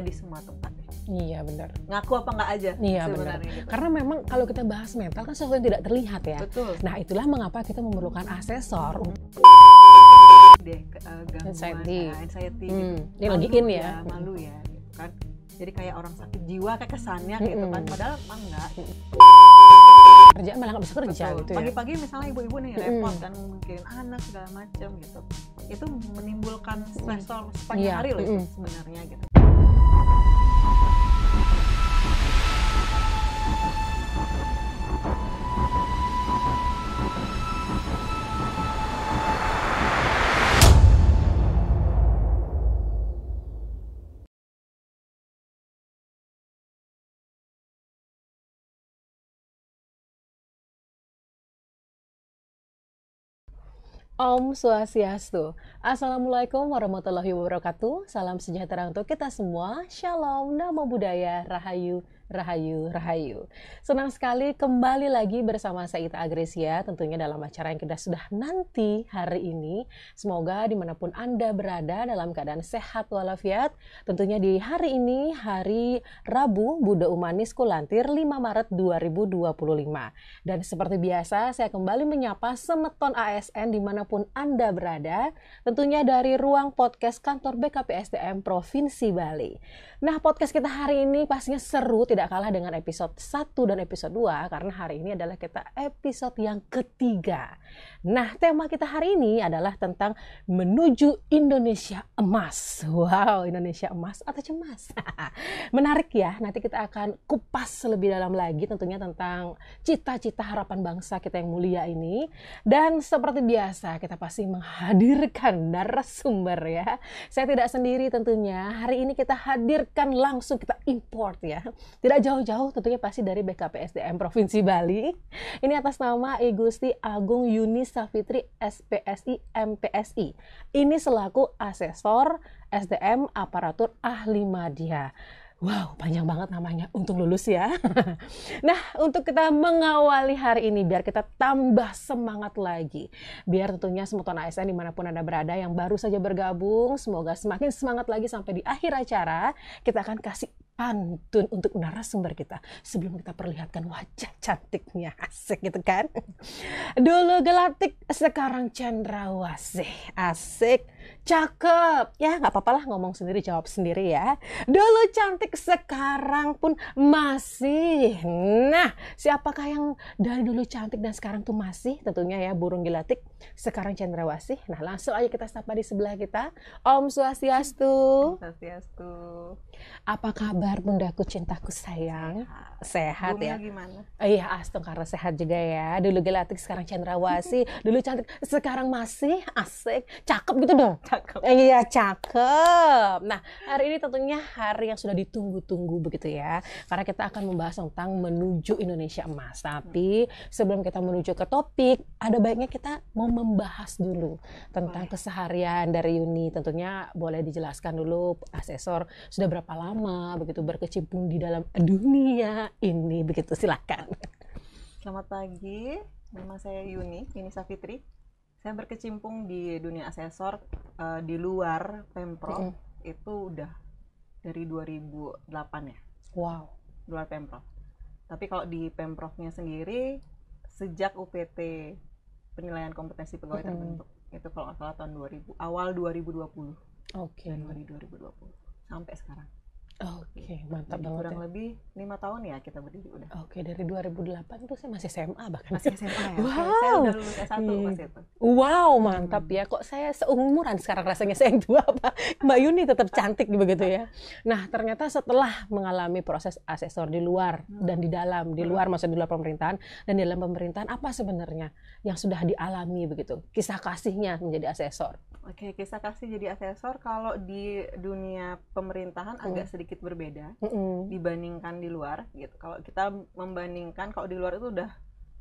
di semua tempat ya. Iya benar. Ngaku apa nggak aja Iya benar. sebenarnya gitu. Karena memang kalau kita bahas mental kan sesuatu yang tidak terlihat ya. Betul. Nah itulah mengapa kita memerlukan asesor. Deh gangguan Anxiety. anxiety gitu. Ini lagi in ya. Malu ya gitu kan. Jadi kayak orang sakit jiwa kayak kesannya gitu kan. Padahal emang enggak. Kerjaan malah nggak bisa kerja Betul. gitu ya. Pagi-pagi misalnya ibu-ibu nih repot kan mikirin anak segala macam gitu. Itu menimbulkan stresor sepanjang Iya. hari loh itu sebenarnya gitu. Om Swastiastu. Assalamualaikum warahmatullahi wabarakatuh. Salam sejahtera untuk kita semua. Shalom, Namo Buddhaya, Rahayu, Rahayu, Rahayu. Senang sekali kembali lagi bersama saya Ita Agresia, tentunya dalam acara yang kita sudah nanti hari ini. Semoga dimanapun Anda berada dalam keadaan sehat walafiat. Tentunya di hari ini, hari Rabu, Buddha Umanis Kulantir 5 Maret 2025. Dan seperti biasa, saya kembali menyapa semeton ASN dimanapun Anda berada, tentunya dari ruang podcast kantor BKPSDM Provinsi Bali. Nah, podcast kita hari ini pastinya seru, tidak kalah dengan episode 1 dan episode 2, karena hari ini adalah kita episode yang ketiga. Nah, tema kita hari ini adalah tentang menuju Indonesia emas. Wow, Indonesia emas atau cemas? Menarik ya, nanti kita akan kupas lebih dalam lagi tentunya tentang cita-cita harapan bangsa kita yang mulia ini. Dan seperti biasa, kita pasti menghadirkan narasumber ya. Saya tidak sendiri tentunya, hari ini kita hadirkan langsung, kita import ya. Tidak jauh-jauh tentunya pasti dari BKPSDM Provinsi Bali. Ini atas nama I Gusti Agung Yuni Safitri SPSI MPSI. Ini selaku asesor SDM aparatur ahli madya. Wow, panjang banget namanya untuk lulus ya. Nah, untuk kita mengawali hari ini, biar kita tambah semangat lagi. Biar tentunya semeton ASN dimanapun Anda berada yang baru saja bergabung, semoga semakin semangat lagi sampai di akhir acara. Kita akan kasih pantun untuk narasumber kita sebelum kita perlihatkan wajah cantiknya. Asik gitu kan. Dulu gelatik, sekarang cendrawasih. Asik, cakep. Ya nggak apa-apa lah, ngomong sendiri jawab sendiri ya. Dulu cantik, sekarang pun masih. Nah, siapakah yang dari dulu cantik dan sekarang tuh masih? Tentunya ya burung gelatik, sekarang cendrawasih. Nah, langsung aja kita sapa di sebelah kita. Om Swastiastu. Swastiastu. Apa kabar bundaku cintaku sayang? Sehat ya? Gimana? Iya, astagfirullah, sehat juga ya. Dulu gelatik, sekarang cendrawasih. Dulu cantik, sekarang masih. Asik, cakep gitu dong. Cakep. Iya, cakep. Nah, hari ini tentunya hari yang sudah ditunggu-tunggu begitu ya. Karena kita akan membahas tentang menuju Indonesia emas. Tapi sebelum kita menuju ke topik, ada baiknya kita mau membahas dulu tentang keseharian dari Yuni. Tentunya boleh dijelaskan dulu, asesor sudah berapa lama begitu berkecimpung di dalam dunia ini begitu, silakan. Selamat pagi, nama saya Yuni Safitri. Saya berkecimpung di dunia asesor di luar Pemprov itu udah dari 2008 ya. Wow. Luar Pemprov. Tapi kalau di Pemprovnya sendiri sejak UPT penilaian kompetensi pegawai terbentuk itu kalau nggak salah tahun 2000, awal 2020. Oke. Januari 2020 sampai sekarang. Oke, mantap Jadi banget kurang ya. lebih 5 tahun ya kita berdiri udah. Oke, dari 2008 tuh saya masih SMA bahkan. Masih SMA ya? Wow. Saya udah lulus S1 pas itu. Wow, mantap ya. Kok saya seumuran sekarang rasanya, saya yang tua apa? Mbak Yuni tetap cantik begitu ya. Nah, ternyata setelah mengalami proses asesor di luar dan di dalam, di luar maksudnya di luar pemerintahan dan di dalam pemerintahan, apa sebenarnya yang sudah dialami begitu? Kisah kasihnya menjadi asesor. Oke, kisah kasih jadi asesor kalau di dunia pemerintahan agak sedikit berbeda dibandingkan di luar gitu. Kalau kita membandingkan, kalau di luar itu udah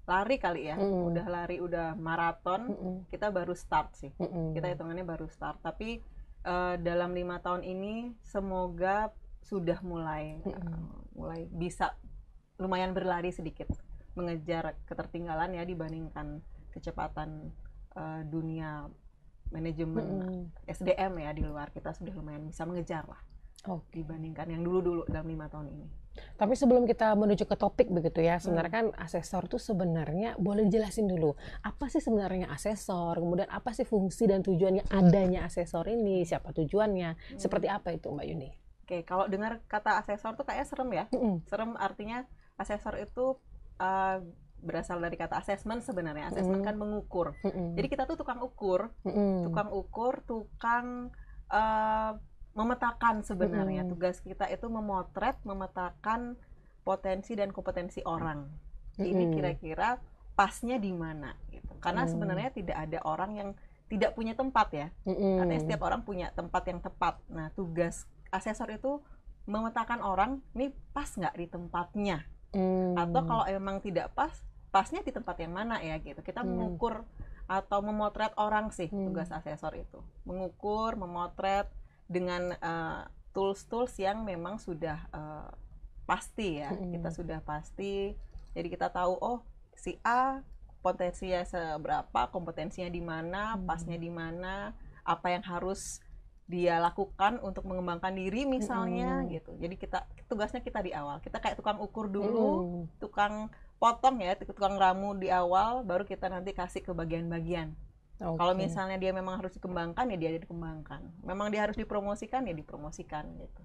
lari kali ya, udah lari, udah maraton, kita baru start sih. Kita hitungannya baru start. Tapi dalam 5 tahun ini semoga sudah mulai bisa lumayan berlari sedikit, mengejar ketertinggalan ya dibandingkan kecepatan dunia manajemen SDM ya di luar. Kita sudah lumayan bisa mengejar lah. dibandingkan yang dulu-dulu dalam 5 tahun ini. Tapi sebelum kita menuju ke topik begitu ya, sebenarnya kan asesor tuh sebenarnya boleh dijelasin dulu apa sih sebenarnya asesor, kemudian apa sih fungsi dan tujuannya adanya asesor ini, siapa tujuannya, seperti apa itu Mbak Yuni? Oke, kalau dengar kata asesor tuh kayaknya serem ya. Serem artinya asesor itu berasal dari kata assessment sebenarnya. Assessment kan mengukur. Jadi kita tuh tukang ukur, tukang memetakan sebenarnya. Tugas kita itu memetakan potensi dan kompetensi orang. Ini kira-kira pasnya di mana gitu. Karena sebenarnya tidak ada orang yang tidak punya tempat ya. Artinya setiap orang punya tempat yang tepat. Nah, tugas asesor itu memetakan orang ini pas nggak di tempatnya. Atau kalau emang tidak pas, pasnya di tempat yang mana ya gitu. Kita mengukur atau memotret orang sih tugas asesor itu. Mengukur, memotret dengan tools-tools yang memang sudah pasti ya. Kita sudah pasti. Jadi kita tahu si A potensinya seberapa, kompetensinya di mana, pasnya di mana, apa yang harus dia lakukan untuk mengembangkan diri misalnya gitu. Jadi tugasnya kita di awal. Kita kayak tukang ukur dulu, tukang potong ya, tukang ramu di awal, baru kita nanti kasih ke bagian-bagian. Kalau misalnya dia memang harus dikembangkan ya dia dikembangkan. Memang dia harus dipromosikan ya dipromosikan gitu.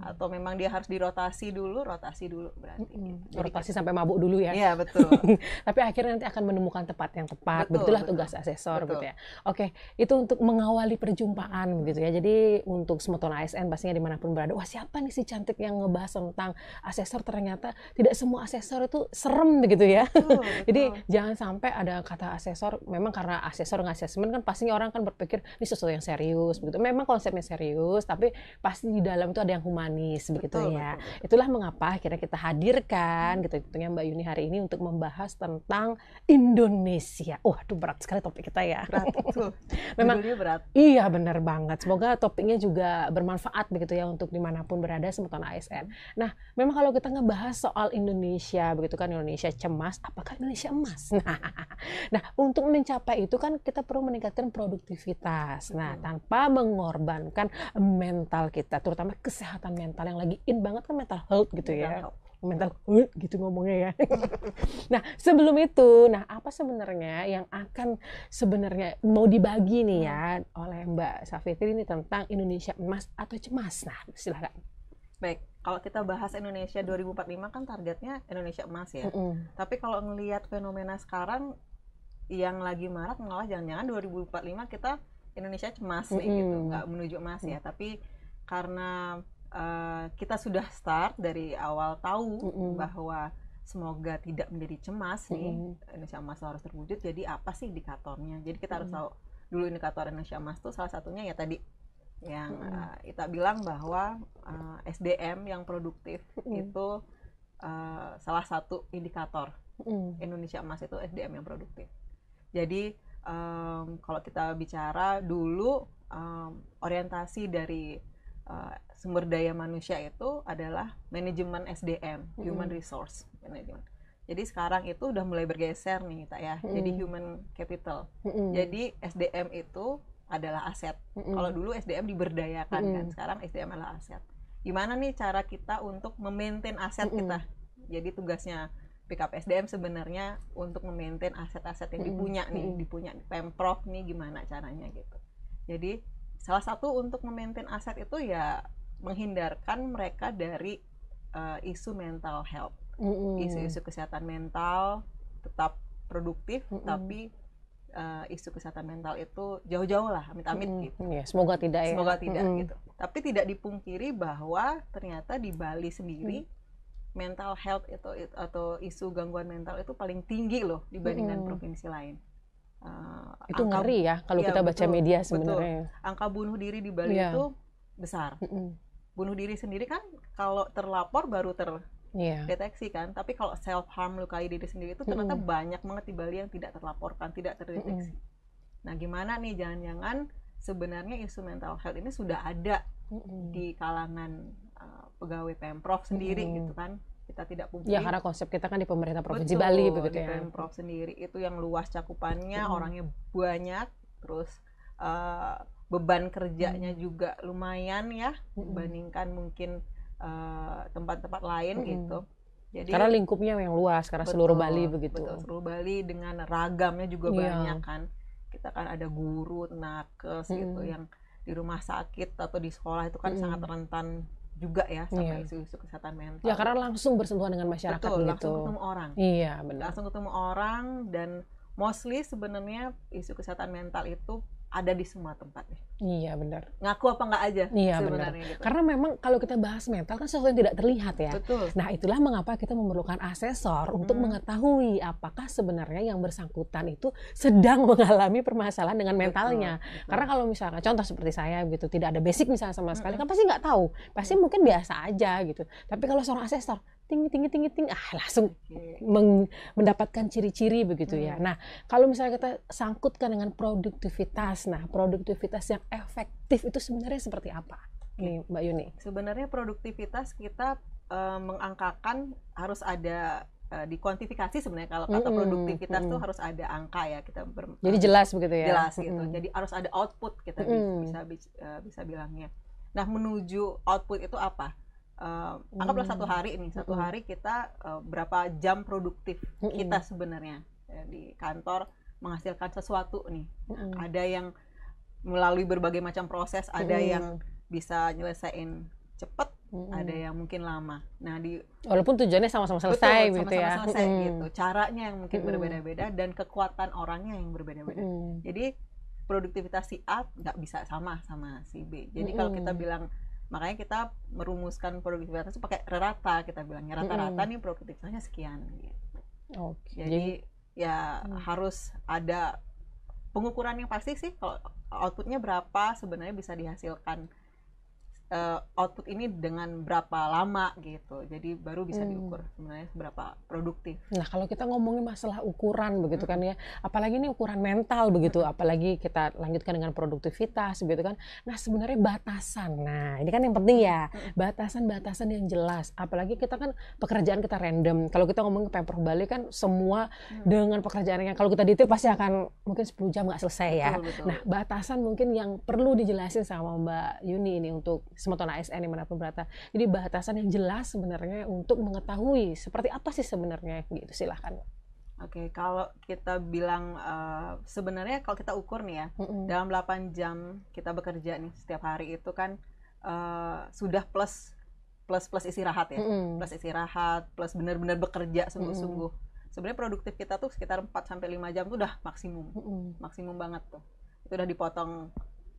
Atau memang dia harus rotasi dulu berarti. Gitu. Rotasi sampai mabuk dulu ya. Iya, betul. Tapi akhirnya nanti akan menemukan tempat yang tepat. Begitulah tugas asesor gitu ya. Oke, itu untuk mengawali perjumpaan gitu ya. Jadi untuk Semeton ASN pastinya dimanapun berada, wah siapa nih si cantik yang ngebahas tentang asesor, ternyata tidak semua asesor itu serem begitu ya. Betul. Jadi jangan sampai ada kata asesor, memang karena asesor assessment kan pastinya orang kan berpikir ini sesuatu yang serius begitu. Memang konsepnya serius, tapi pasti di dalam itu ada yang humanis begitu ya. Betul. Itulah mengapa akhirnya kita hadirkan gitu tentunya Mbak Yuni hari ini untuk membahas tentang Indonesia. Aduh berat sekali topik kita ya. Berat, betul. Memang berat. Iya benar banget. Semoga topiknya juga bermanfaat begitu ya untuk dimanapun berada Semeton ASN. Nah, memang kalau kita ngebahas soal Indonesia begitu kan, Indonesia cemas, apakah Indonesia emas? Nah, untuk mencapai itu kan kita perlu meningkatkan produktivitas. Nah, tanpa mengorbankan mental kita, terutama kesehatan mental yang lagi in banget kan mental health gitu ya. Mental health gitu ngomongnya ya. Nah, sebelum itu, apa sebenarnya yang akan sebenarnya mau dibagi nih ya oleh Mbak Safitri ini tentang Indonesia emas atau cemas? Nah, silakan. Baik, kalau kita bahas Indonesia 2045 kan targetnya Indonesia emas ya. Tapi kalau ngelihat fenomena sekarang yang lagi marak malah jangan-jangan 2045 kita Indonesia cemas nih gitu, nggak menuju emas ya. Tapi karena kita sudah start dari awal tahu bahwa semoga tidak menjadi cemas nih, Indonesia emas harus terwujud. Jadi apa sih indikatornya? Jadi kita harus tahu dulu indikator Indonesia emas tuh salah satunya ya tadi yang kita bilang bahwa SDM yang produktif itu salah satu indikator Indonesia emas itu SDM yang produktif. Jadi kalau kita bicara dulu orientasi dari sumber daya manusia itu adalah manajemen SDM, human resource management. Jadi sekarang itu udah mulai bergeser nih kita ya, jadi human capital. Jadi SDM itu adalah aset. Kalau dulu SDM diberdayakan kan, sekarang SDM adalah aset. Gimana nih cara kita untuk memaintain aset kita? Jadi tugasnya Pick-up SDM sebenarnya untuk memaintain aset-aset yang dipunya Pemprov nih gimana caranya gitu. Jadi salah satu untuk memaintain aset itu ya menghindarkan mereka dari isu mental health, isu-isu kesehatan mental, tetap produktif tapi isu kesehatan mental itu jauh-jauh lah, amit-amit gitu. Ya, semoga tidak ya. Semoga tidak gitu. Tapi tidak dipungkiri bahwa ternyata di Bali sendiri mental health itu atau isu gangguan mental itu paling tinggi loh dibandingkan provinsi lain. Itu ngeri ya kalau kita baca media sebenarnya. Angka bunuh diri di Bali itu besar. Bunuh diri sendiri kan kalau terlapor baru terdeteksi kan, tapi kalau self harm, lukai diri sendiri itu ternyata banyak banget di Bali yang tidak terlaporkan, tidak terdeteksi. Nah, gimana nih jangan-jangan sebenarnya isu mental health ini sudah ada di kalangan pegawai Pemprov sendiri gitu kan. Kita tidak pungkiri. Ya karena konsep kita kan di pemerintah Provinsi Bali begitu ya. Pemprov sendiri itu yang luas cakupannya, orangnya banyak, terus beban kerjanya juga lumayan ya dibandingkan mungkin tempat-tempat lain gitu. Jadi karena lingkupnya yang luas, karena seluruh Bali begitu. Betul, seluruh Bali dengan ragamnya juga banyak kan. Kita kan ada guru, nakes gitu yang di rumah sakit atau di sekolah itu kan sangat rentan juga ya sama isu-isu kesehatan mental. Ya karena langsung bersentuhan dengan masyarakat. Betul, begitu. Langsung ketemu orang. Iya benar. Langsung ketemu orang, dan mostly sebenarnya isu kesehatan mental itu ada di semua tempat nih. Iya benar. Ngaku apa nggak aja sebenarnya gitu. Karena memang kalau kita bahas mental kan sesuatu yang tidak terlihat ya. Betul. Nah itulah mengapa kita memerlukan asesor untuk mengetahui apakah sebenarnya yang bersangkutan itu sedang mengalami permasalahan dengan mentalnya. Betul. Karena kalau misalnya contoh seperti saya gitu, tidak ada basic misalnya sama sekali, kan pasti nggak tahu. Pasti mungkin biasa aja gitu. Tapi kalau seorang asesor tinggi langsung mendapatkan ciri-ciri begitu ya. Nah kalau misalnya kita sangkutkan dengan produktivitas, nah produktivitas yang efektif itu sebenarnya seperti apa nih Mbak Yuni? Sebenarnya produktivitas kita mengangkakan harus ada dikuantifikasi sebenarnya. Kalau kata produktivitas tuh harus ada angka ya, kita jadi jelas begitu ya. Jelas gitu. Jadi harus ada output, kita bisa bilangnya. Nah menuju output itu apa? Anggaplah satu hari kita berapa jam produktif kita sebenarnya di kantor menghasilkan sesuatu nih. Ada yang melalui berbagai macam proses, ada yang bisa nyelesain cepat, ada yang mungkin lama. Nah walaupun tujuannya sama-sama selesai, betul, gitu ya. Sama-sama selesai gitu. Caranya yang mungkin berbeda-beda dan kekuatan orangnya yang berbeda-beda. Jadi produktivitas si A nggak bisa sama si B. Jadi kalau kita bilang, makanya kita merumuskan produktivitas itu pakai rata, kita bilangnya rata-rata nih produktivitasnya sekian gitu. Jadi ya harus ada pengukuran yang pasti sih, kalau outputnya berapa sebenarnya bisa dihasilkan output ini dengan berapa lama gitu. Jadi baru bisa diukur sebenarnya seberapa produktif. Nah kalau kita ngomongin masalah ukuran begitu kan ya, apalagi ini ukuran mental begitu, apalagi kita lanjutkan dengan produktivitas begitu kan. Nah sebenarnya batasan, nah ini kan yang penting ya, batasan-batasan yang jelas. Apalagi kita kan pekerjaan kita random. Kalau kita ngomong ke Pemprov Bali kan semua dengan pekerjaan yang kalau kita detail pasti akan mungkin 10 jam nggak selesai ya. Betul. Nah batasan mungkin yang perlu dijelasin sama Mbak Yuni ini untuk Sematona ASN dimanapun berada. Jadi batasan yang jelas sebenarnya untuk mengetahui seperti apa sih sebenarnya gitu. Silahkan. Oke, kalau kita bilang sebenarnya kalau kita ukur nih ya, dalam 8 jam kita bekerja nih setiap hari itu kan sudah plus istirahat ya. Plus istirahat, plus benar-benar bekerja sungguh-sungguh. Sebenarnya produktif kita tuh sekitar 4-5 jam tuh udah maksimum. Maksimum banget tuh. Itu udah dipotong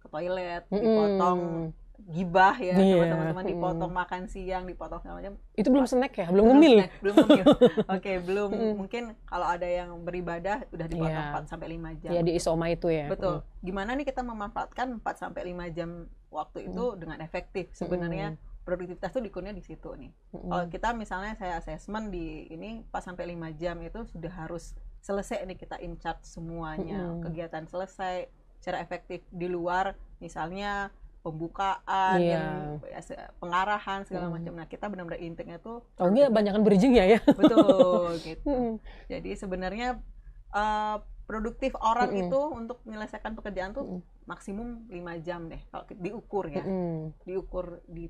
ke toilet, dipotong gibah ya sama teman-teman, dipotong makan siang, dipotong segala macam. Itu belum snack ya, belum ngemil. Belum ngemil. Oke, belum. Mungkin kalau ada yang beribadah udah dipotong 4-5 jam. Ya di isoma itu ya. Betul. Gimana nih kita memanfaatkan 4-5 jam waktu itu dengan efektif? Sebenarnya produktivitas tuh diukurnya di situ nih. Kalau kita misalnya saya assessment di ini 4-5 jam itu sudah harus selesai nih, kita in charge semuanya. Kegiatan selesai secara efektif di luar, misalnya pembukaan, pengarahan segala macam. Nah kita benar-benar intinya tuh banyakan bridging ya. Betul gitu. Jadi sebenarnya produktif orang itu untuk menyelesaikan pekerjaan tuh maksimum 5 jam deh kalau diukur ya. Diukur di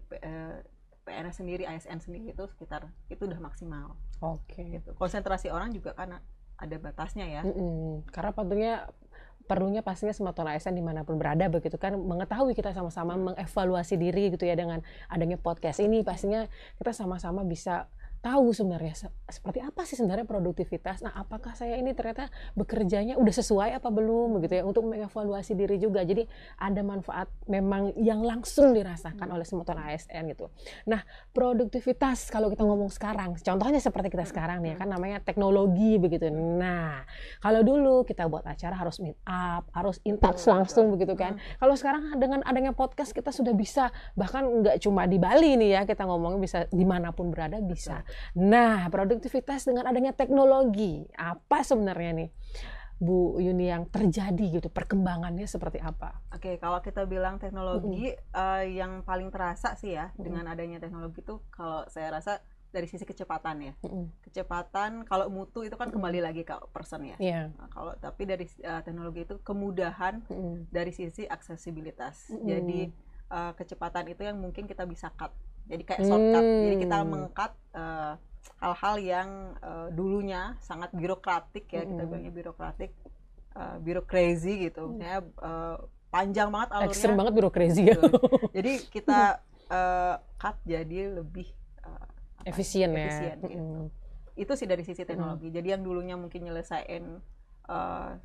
PNS sendiri, ASN sendiri itu sekitar itu udah maksimal. Gitu. Konsentrasi orang juga kan ada batasnya ya. Karena perlunya pastinya Sematona ASN dimanapun berada begitu kan, mengetahui kita sama-sama mengevaluasi diri gitu ya, dengan adanya podcast ini pastinya kita sama-sama bisa tahu sebenarnya seperti apa sih sebenarnya produktivitas. Nah apakah saya ini ternyata bekerjanya udah sesuai apa belum begitu ya, untuk mengevaluasi diri juga. Jadi ada manfaat memang yang langsung dirasakan oleh Sematona ASN gitu. Nah produktivitas kalau kita ngomong sekarang, contohnya seperti kita sekarang nih kan namanya teknologi begitu. Nah kalau dulu kita buat acara harus meet up, harus in touch langsung begitu kan. Kalau sekarang dengan adanya podcast kita sudah bisa, bahkan nggak cuma di Bali nih ya, kita ngomongnya bisa dimanapun berada bisa. Nah, produktivitas dengan adanya teknologi, apa sebenarnya nih Bu Yuni yang terjadi gitu, perkembangannya seperti apa? Oke, kalau kita bilang teknologi, yang paling terasa sih ya dengan adanya teknologi itu, kalau saya rasa dari sisi kecepatan ya. Kecepatan, kalau mutu itu kan kembali lagi ke person ya. Nah, kalau tapi dari teknologi itu kemudahan dari sisi aksesibilitas. Jadi kecepatan itu yang mungkin kita bisa cut. Jadi kayak shortcut. Jadi kita meng-cut hal-hal yang dulunya sangat birokratik ya, kita bilangnya birokratik, birokrasi gitu. Misalnya panjang banget alurnya. Ekstrem banget birokrasi ya. Jadi kita cut jadi lebih efisien gitu. Itu sih dari sisi teknologi. Jadi yang dulunya mungkin nyelesain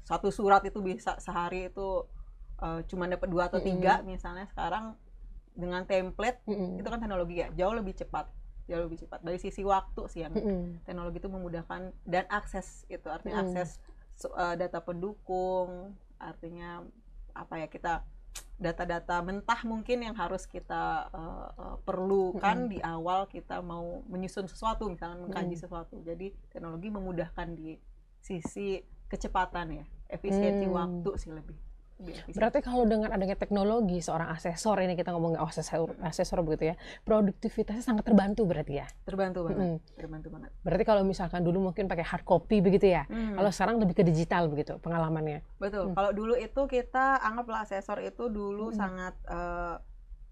satu surat itu bisa sehari itu cuma dapat 2 atau 3 misalnya, sekarang dengan template itu kan teknologi ya, jauh lebih cepat dari sisi waktu sih yang teknologi itu memudahkan, dan akses itu artinya akses data pendukung, artinya apa ya, kita data-data mentah mungkin yang harus kita perlukan di awal kita mau menyusun sesuatu, misalnya mengkaji sesuatu. Jadi teknologi memudahkan di sisi kecepatan ya, efisiensi waktu sih lebih efisien. Berarti kalau dengan adanya teknologi, seorang asesor, ini kita ngomongin asesor begitu ya, produktivitasnya sangat terbantu berarti ya? Terbantu banget. Berarti kalau misalkan dulu mungkin pakai hard copy begitu ya, kalau sekarang lebih ke digital begitu pengalamannya? Betul. Kalau dulu itu kita anggaplah asesor itu dulu sangat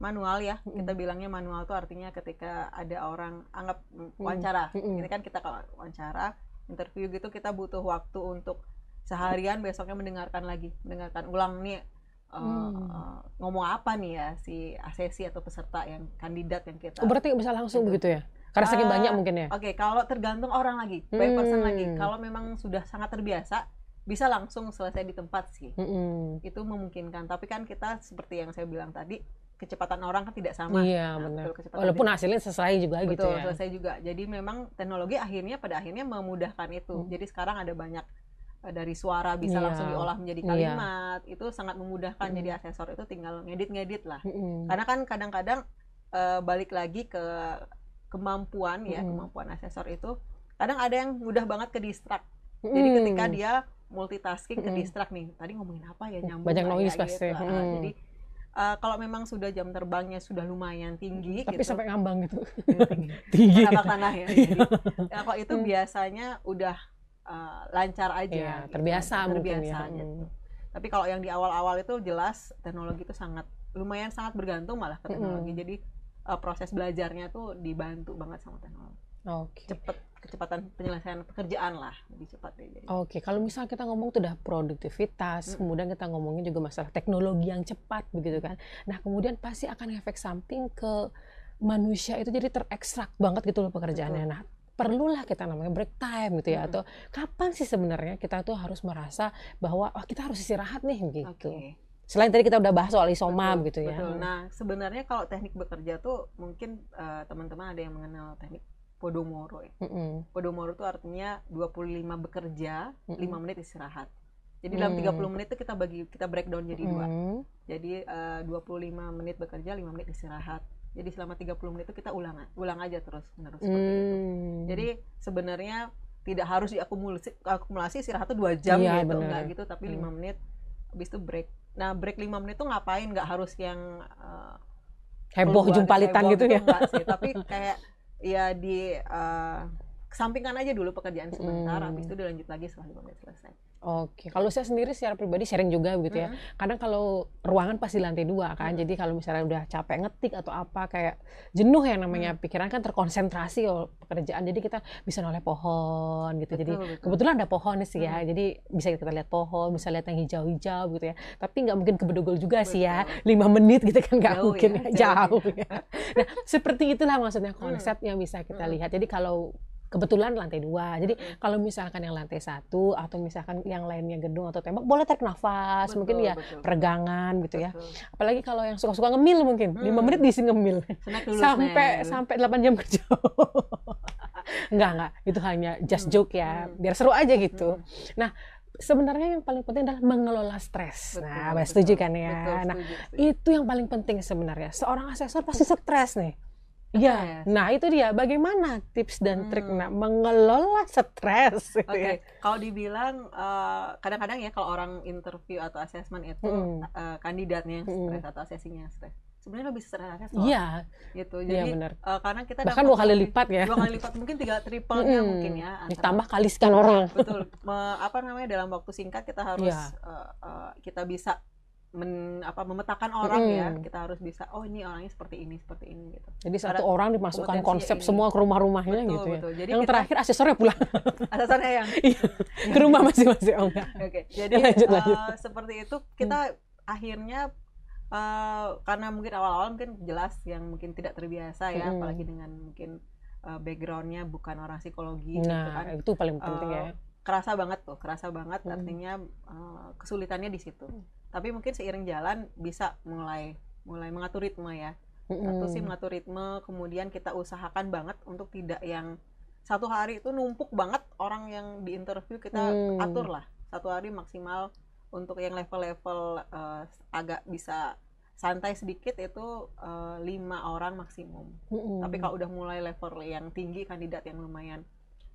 manual ya, kita bilangnya manual tuh artinya ketika ada orang anggap wawancara, ini kan kita kalau wawancara, interview gitu, kita butuh waktu untuk seharian, besoknya mendengarkan ulang nih ngomong apa nih ya si asesi atau peserta yang kandidat yang kita. Berarti bisa langsung begitu ya? Karena saking banyak mungkin ya? Oke, kalau tergantung orang lagi, by person lagi. Kalau memang sudah sangat terbiasa, bisa langsung selesai di tempat sih. Itu memungkinkan. Tapi kan kita seperti yang saya bilang tadi, kecepatan orang kan tidak sama. Iya, benar. Walaupun hasilnya selesai juga gitu ya. Betul, selesai juga. Jadi memang teknologi pada akhirnya memudahkan itu. Jadi sekarang ada banyak dari suara bisa langsung diolah menjadi kalimat, itu sangat memudahkan. Jadi asesor itu tinggal ngedit lah. Karena kan kadang-kadang balik lagi ke kemampuan ya, kemampuan asesor itu kadang ada yang mudah banget ke distract. Jadi ketika dia multitasking ke distract nih, tadi ngomongin apa ya, nyambung banyak noise pasti. Gitu. Jadi kalau memang sudah jam terbangnya sudah lumayan tinggi, tapi gitu, sampai ngambang gitu, tinggi tanah ya. Jadi, kalau itu biasanya udah lancar aja, ya, gitu. terbiasa mungkin ya. Gitu. Tapi kalau yang di awal-awal itu jelas teknologi itu lumayan sangat bergantung malah ke teknologi. Jadi proses belajarnya tuh dibantu banget sama teknologi. Kecepatan penyelesaian pekerjaan lah lebih cepat deh. Kalau misalnya kita ngomong tuh udah produktivitas, kemudian kita ngomongin juga masalah teknologi yang cepat begitu kan. Nah kemudian pasti akan efek samping ke manusia itu, jadi terekstrak banget gitu loh pekerjaannya. Nah perlulah kita namanya break time gitu ya, atau kapan sih sebenarnya kita tuh harus merasa bahwa kita harus istirahat nih gitu. Selain tadi kita udah bahas soal isoma gitu ya. Betul. Nah sebenarnya kalau teknik bekerja tuh mungkin teman-teman ada yang mengenal teknik Podomoro ya. Podomoro itu artinya 25 bekerja, 5 menit istirahat. Jadi dalam 30 menit itu kita breakdown jadi 2. Jadi 25 menit bekerja, 5 menit istirahat. Jadi selama 30 menit itu kita ulang aja terus seperti itu. Jadi sebenarnya tidak harus diakumulasi istirahat itu 2 jam gitu, enggak gitu, tapi 5 menit habis itu break. Nah, break 5 menit itu ngapain? Enggak harus yang heboh jumpalitan gitu ya. Enggak sih, tapi kayak ya kesampingkan aja dulu pekerjaan sebentar, habis itu dilanjut lagi setelah 5 menit selesai. Kalau saya sendiri secara pribadi sharing juga begitu ya. Kadang kalau ruangan pasti lantai 2 kan, jadi kalau misalnya udah capek ngetik atau apa, kayak jenuh ya namanya, pikiran kan terkonsentrasi pekerjaan, jadi kita bisa noleh pohon gitu. Jadi kebetulan ada pohon sih ya, jadi bisa kita lihat pohon, bisa lihat yang hijau-hijau gitu ya. Tapi nggak mungkin ke bedogol juga sih ya, 5 menit gitu kan nggak mungkin ya, jauh ya. Nah seperti itulah maksudnya konsep yang bisa kita lihat. Jadi kalau kebetulan lantai 2. Jadi kalau misalkan yang lantai 1 atau misalkan yang lainnya gedung atau tembok, boleh tarik nafas, mungkin ya peregangan gitu ya. Apalagi kalau yang suka-suka ngemil mungkin 5 menit diisi ngemil sampai 8 jam kerja. enggak, itu hanya just joke ya, biar seru aja gitu. Nah sebenarnya yang paling penting adalah mengelola stres. Nah, setuju kan ya? Nah, itu yang paling penting sebenarnya. Seorang asesor pasti stres nih. Iya, nah itu dia, bagaimana tips dan trik mengelola stres gitu ya. Kalau dibilang kadang-kadang ya kalau orang interview atau assessment itu kandidatnya yang stres atau asesinya stres. sebenarnya lebih stres asesor. Iya. Gitu. Jadi karena kita bahkan 2 kali lipat ya. 2 kali lipat, mungkin 3 triple-nya mungkin ya. Ditambah kali sekian orang. Betul. Dalam waktu singkat kita harus kita bisa memetakan orang ya. Kita harus bisa, oh ini orangnya seperti ini gitu. Jadi satu orang dimasukkan konsep semua ke rumah-rumahnya gitu ya. Betul. Jadi yang terakhir asesornya pulang. Asesornya yang ke rumah masing-masing. Oke. Jadi lanjut. Seperti itu kita akhirnya karena mungkin awal-awal mungkin jelas yang mungkin tidak terbiasa ya, apalagi dengan mungkin backgroundnya bukan orang psikologi gitu kan. Itu paling penting ya. Kerasa banget artinya kesulitannya di situ. Tapi mungkin seiring jalan bisa mulai mengatur ritme ya. Satu sih mengatur ritme, kemudian kita usahakan banget untuk tidak yang satu hari itu numpuk banget orang yang di interview, kita atur lah satu hari maksimal. Untuk yang level-level agak bisa santai sedikit itu 5 orang maksimum. Tapi kalau udah mulai level yang tinggi, kandidat yang lumayan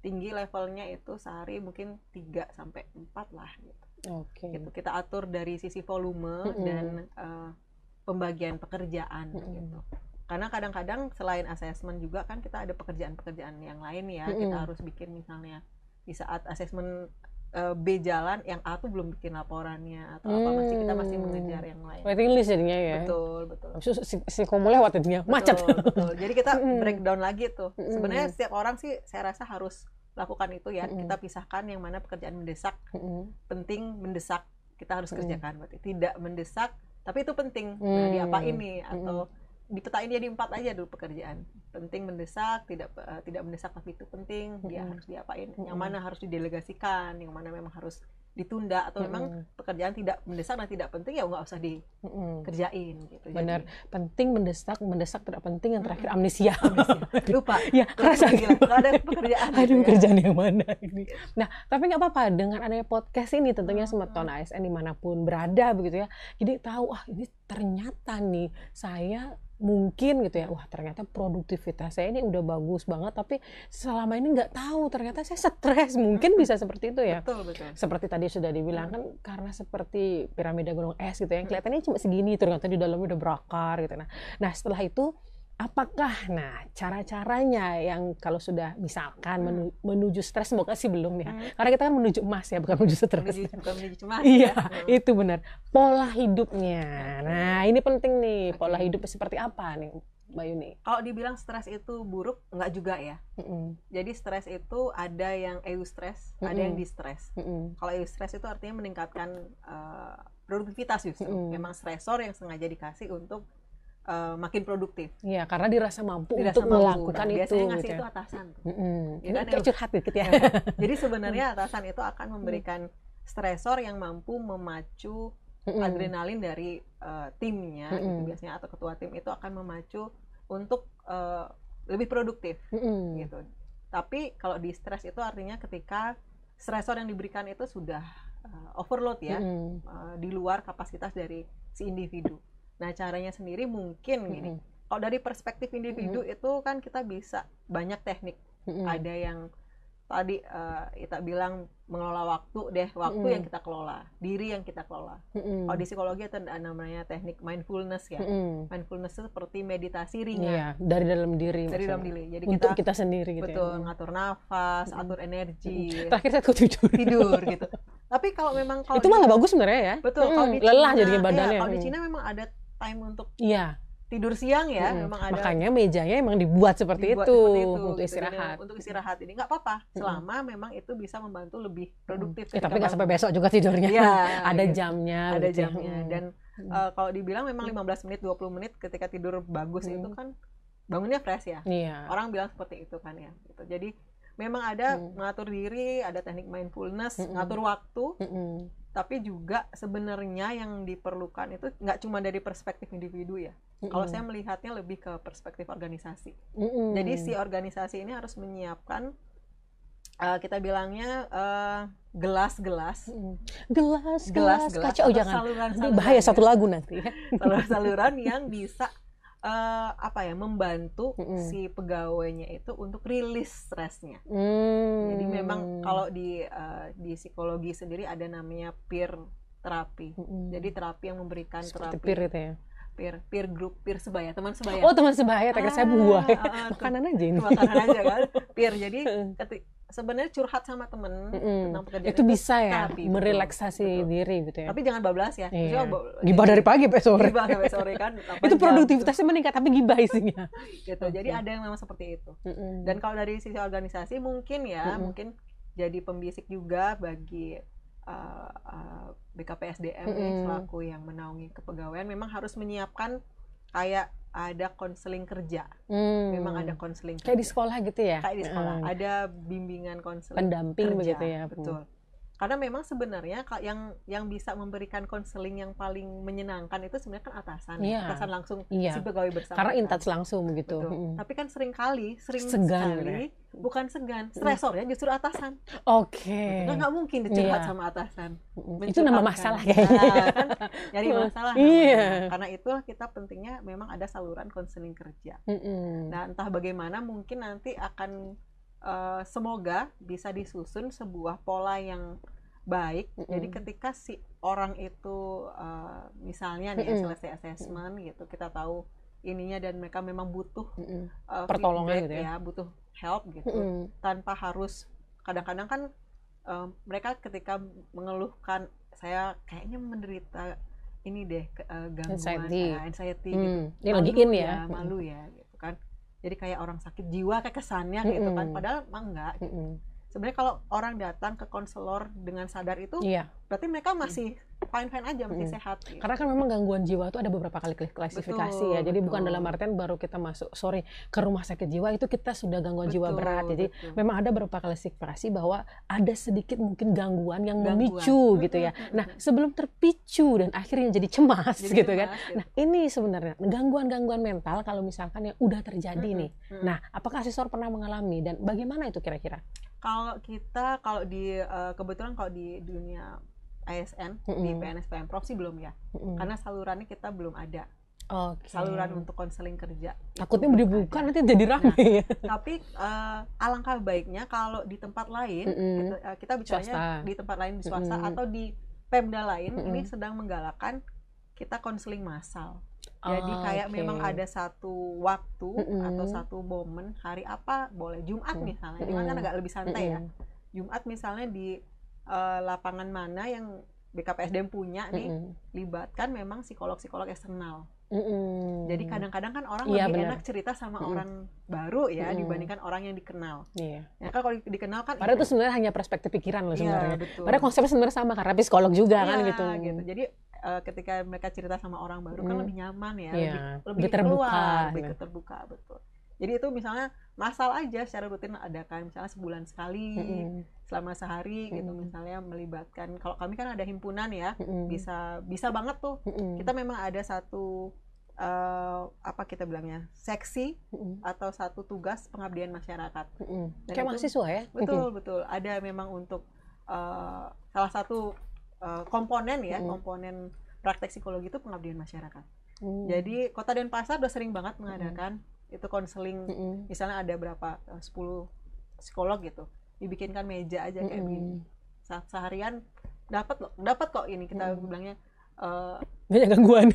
tinggi levelnya, itu sehari mungkin 3 sampai 4 lah gitu. Gitu. Kita atur dari sisi volume dan pembagian pekerjaan gitu. Karena kadang-kadang selain asesmen juga kan kita ada pekerjaan-pekerjaan yang lain ya. Kita harus bikin misalnya di saat asesmen B jalan, yang A tuh belum bikin laporannya atau apa, kita masih mengejar yang lain. Waiting list jadinya ya. Betul. Si komo lewat jadinya macet. Betul. Jadi kita breakdown lagi tuh. Sebenarnya setiap orang sih saya rasa harus lakukan itu ya. Kita pisahkan yang mana pekerjaan mendesak, penting, mendesak kita harus kerjakan. Berarti tidak mendesak tapi itu penting. Nah, diapain nih, atau dipetain jadi 4 aja dulu pekerjaan. Penting, mendesak, tidak mendesak tapi itu penting, dia harus diapain. Yang mana harus didelegasikan, yang mana memang harus ditunda, atau memang pekerjaan tidak mendesak dan tidak penting ya nggak usah dikerjain gitu. Benar. Penting, mendesak tidak penting, yang terakhir amnesia. Lupa. Ya, kerasa ada pekerjaan. Ada pekerjaan yang mana ini. Nah, tapi nggak apa-apa dengan adanya podcast ini, tentunya Semeton ASN dimanapun berada begitu ya. Jadi tahu, ini ternyata nih saya mungkin gitu ya, wah ternyata produktivitas saya ini udah bagus banget, tapi selama ini nggak tahu ternyata saya stres. Mungkin bisa seperti itu ya. Betul. Seperti tadi sudah dibilang kan, karena seperti piramida gunung es gitu ya, yang kelihatannya cuma segini, ternyata di dalamnya udah berakar gitu. Nah setelah itu apakah cara-caranya yang kalau sudah misalkan menuju stres, semoga sih belum ya, karena kita kan menuju emas ya, bukan menuju stres. Bukan menuju cemas. Iya, itu benar. Pola hidupnya. Nah, ini penting nih. Pola hidup seperti apa nih, Mbak Yuni? Kalau dibilang stres itu buruk, enggak juga ya. Jadi stres itu ada yang eustress, ada yang distress. Kalau eustress itu artinya meningkatkan produktivitas justru. Memang stresor yang sengaja dikasih untuk makin produktif. Iya, karena dirasa mampu untuk melakukan itu. Biasanya ngasih itu atasan. Ya kan, kayak curhat dikit ya. Jadi sebenarnya atasan itu akan memberikan stresor yang mampu memacu adrenalin dari timnya, gitu biasanya, atau ketua tim itu akan memacu untuk lebih produktif, gitu. Tapi kalau di stres itu artinya ketika stresor yang diberikan itu sudah overload ya, di luar kapasitas dari si individu. Nah, caranya sendiri mungkin gini. Kalau dari perspektif individu itu kan kita bisa banyak teknik. Ada yang tadi kita bilang mengelola waktu yang kita kelola, diri yang kita kelola. Kalau di psikologi itu ada namanya teknik mindfulness ya. Mindfulness itu seperti meditasi ringan. Iya, dari dalam diri. Dari dalam diri. Jadi untuk kita sendiri gitu. Betul, ngatur nafas, atur energi. Terakhir saya tidur gitu. Tapi kalau memang itu malah bagus sebenarnya ya. Betul, kalau di lelah Cina, jadinya badannya. Kalau di Cina memang ada time untuk iya, tidur siang ya, memang ada. Makanya mejanya emang dibuat seperti itu untuk istirahat. Untuk istirahat ini nggak apa-apa, selama memang itu bisa membantu lebih produktif. Tapi nggak sampai besok juga tidurnya. Ya, ada jamnya. Ada jamnya. Dan kalau dibilang memang 15 menit, 20 menit ketika tidur bagus itu kan bangunnya fresh ya. Iya. Orang bilang seperti itu kan ya. Gitu. Jadi memang ada mengatur diri, ada teknik mindfulness, ngatur waktu. Tapi juga sebenarnya yang diperlukan itu nggak cuma dari perspektif individu ya. Kalau saya melihatnya lebih ke perspektif organisasi. Jadi si organisasi ini harus menyiapkan kita bilangnya gelas-gelas kaca. Oh jangan, ini bahaya satu lagu nanti. Saluran yang bisa membantu si pegawainya itu untuk rilis stresnya. Jadi memang kalau di psikologi sendiri ada namanya peer terapi. Jadi terapi yang memberikan seperti terapi. Peer itu ya. peer group, peer sebaya, teman sebaya. Oh, teman sebaya, teknik saya buah. Makanan aja ini. Makanan aja kan, peer. Jadi sebenarnya curhat sama temen tentang pekerjaan itu bisa ya, terapi, merelaksasi diri gitu ya. Tapi jangan bablas ya. Iya. Gibah dari pagi sampai sore. Gibah sampai sore kan. Itu produktivitasnya gitu. Meningkat, tapi gibah isinya. Gitu. Jadi ada yang memang seperti itu. Dan kalau dari sisi organisasi mungkin ya, mungkin jadi pembisik juga bagi BKPSDM selaku yang menaungi kepegawaian, memang harus menyiapkan kayak ada konseling kerja. Memang ada konseling kerja. Kayak di sekolah gitu ya? Kayak di sekolah. Ada bimbingan konseling pendamping kerja. Begitu ya? Betul. Karena memang sebenarnya yang bisa memberikan konseling yang paling menyenangkan itu sebenarnya kan atasan. Atasan langsung si pegawai bersama. Karena in touch langsung begitu. Tapi kan sering segan sekali, bukan segan, stresornya justru atasan. Oke. Nggak mungkin dicurhat sama atasan. Itu nama masalah kayaknya. Kan nyari masalah. Karena itulah kita pentingnya memang ada saluran konseling kerja. Nah, entah bagaimana mungkin nanti akan semoga bisa disusun sebuah pola yang baik. Jadi ketika si orang itu misalnya nih selesai assessment gitu, kita tahu ininya dan mereka memang butuh pertolongan gitu ya, butuh help gitu, tanpa harus kadang-kadang kan mereka ketika mengeluhkan saya kayaknya menderita ini deh gangguan anxiety gitu, malu ya gitu kan. Jadi kayak orang sakit jiwa kayak kesannya gitu kan, padahal emang enggak gitu. Sebenarnya kalau orang datang ke konselor dengan sadar itu, berarti mereka masih fine-fine aja, masih sehat. Gitu. Karena kan memang gangguan jiwa itu ada beberapa kali klasifikasi ya. Jadi bukan dalam artian baru kita masuk, ke rumah sakit jiwa itu kita sudah gangguan jiwa berat. Jadi memang ada beberapa klasifikasi bahwa ada sedikit mungkin gangguan yang memicu gitu ya. Nah, sebelum terpicu dan akhirnya jadi cemas gitu kan. Nah, ini sebenarnya gangguan-gangguan mental kalau misalkan yang udah terjadi nih. Nah, apakah asesor pernah mengalami dan bagaimana itu kira-kira? Kalau kebetulan kalau di dunia ASN, di PNS Pemprov sih belum ya, karena salurannya kita belum ada. Saluran untuk konseling kerja. Takutnya dibuka nanti jadi rame. Tapi alangkah baiknya kalau di tempat lain, kita bicaranya di tempat lain di swasta atau di Pemda lain, ini sedang menggalakkan kita konseling massal. Jadi kayak memang ada satu waktu atau satu momen, hari apa boleh, Jumat misalnya, ini kan agak lebih santai ya. Jumat misalnya di lapangan mana yang BKPSDM punya nih, libatkan memang psikolog-psikolog eksternal. Jadi kadang-kadang kan orang lebih enak cerita sama orang baru ya dibandingkan orang yang dikenal. Ya kan kalau dikenal kan padahal itu sebenarnya hanya perspektif pikiran loh sebenarnya. Padahal konsepnya sebenarnya sama karena psikolog juga kan gitu. Jadi ketika mereka cerita sama orang baru kan lebih nyaman ya, lebih terbuka, keluar, lebih terbuka, betul. Jadi itu misalnya masal aja secara rutin adakan, misalnya sebulan sekali, selama sehari gitu, misalnya melibatkan, kalau kami kan ada himpunan ya, bisa banget tuh, kita memang ada satu apa kita bilangnya, seksi atau satu tugas pengabdian masyarakat. Kayak mahasiswa ya? Betul, ada memang untuk salah satu komponen ya, komponen praktek psikologi itu pengabdian masyarakat. Jadi Kota Denpasar udah sering banget mengadakan itu konseling, misalnya ada berapa 10 psikolog gitu, dibikinkan meja aja kayak begini, seharian dapat kok ini, kita bilangnya banyak gangguan